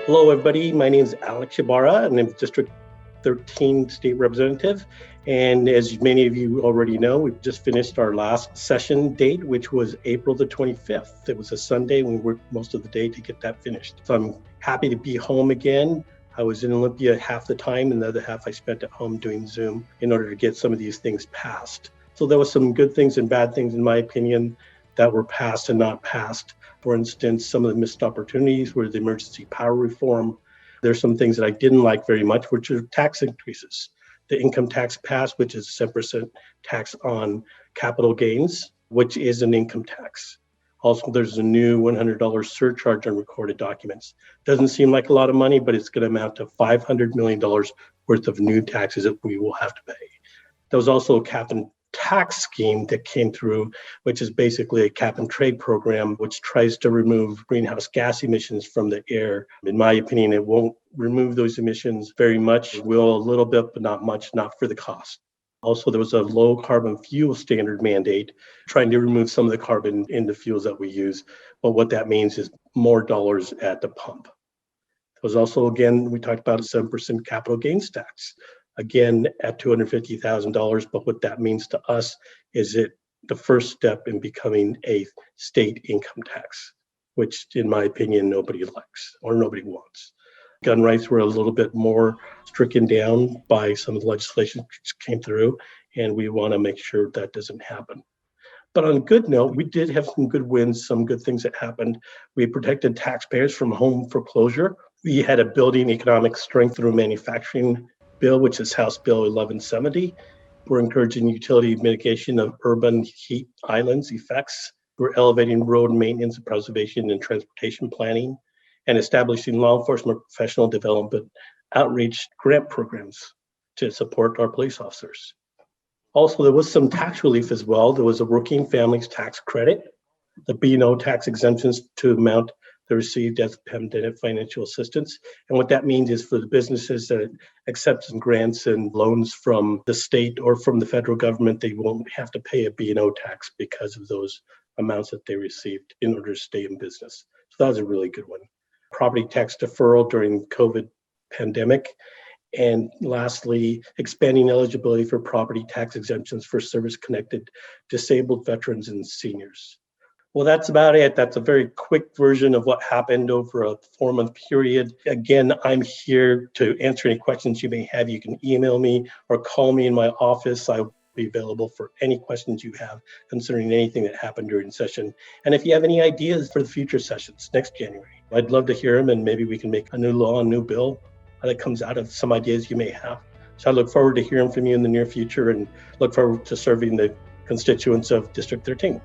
Hello, everybody. My name is Alex Ybarra, and I'm District 13 State Representative. And as many of you already know, we've just finished our last session date, which was April the 25th. It was a Sunday, and we worked most of the day to get that finished. So I'm happy to be home again. I was in Olympia half the time, and the other half I spent at home doing Zoom in order to get some of these things passed. So there was some good things and bad things, in my opinion, that were passed and not passed. For instance, some of the missed opportunities were the emergency power reform. There's some things that I didn't like very much, which are tax increases. The income tax passed, which is 7% tax on capital gains, which is an income tax. Also, there's a new $100 surcharge on recorded documents. Doesn't seem like a lot of money, but it's going to amount to $500 million worth of new taxes that we will have to pay. There was also a cap and tax scheme that came through, which is basically a cap and trade program, which tries to remove greenhouse gas emissions from the air. In my opinion, it won't remove those emissions very much. It will a little bit, but not much, not for the cost. Also, there was a low carbon fuel standard mandate trying to remove some of the carbon in the fuels that we use. But what that means is more dollars at the pump. There was also, again, we talked about a 7% capital gains tax. Again, at $250,000, but what that means to us is it the first step in becoming a state income tax, which in my opinion, nobody likes or nobody wants. Gun rights were a little bit more stricken down by some of the legislation that came through, and we want to make sure that doesn't happen. But on a good note, we did have some good wins, some good things that happened. We protected taxpayers from home foreclosure. We had a building economic strength through manufacturing bill, which is House Bill 1170. We're encouraging utility mitigation of urban heat islands effects. We're elevating road maintenance and preservation and transportation planning and establishing law enforcement professional development outreach grant programs to support our police officers. Also, there was some tax relief as well. There was a working families tax credit, the B&O tax exemptions to amount they received as pandemic financial assistance. And what that means is for the businesses that accept some grants and loans from the state or from the federal government, they won't have to pay a B&O tax because of those amounts that they received in order to stay in business. So that was a really good one. Property tax deferral during COVID pandemic. And lastly, expanding eligibility for property tax exemptions for service-connected disabled veterans and seniors. Well, that's about it. That's a very quick version of what happened over a 4-month period. Again, I'm here to answer any questions you may have. You can email me or call me in my office. I'll be available for any questions you have concerning anything that happened during the session. And if you have any ideas for the future sessions next January, I'd love to hear them, and maybe we can make a new law, a new bill that comes out of some ideas you may have. So I look forward to hearing from you in the near future and look forward to serving the constituents of District 13.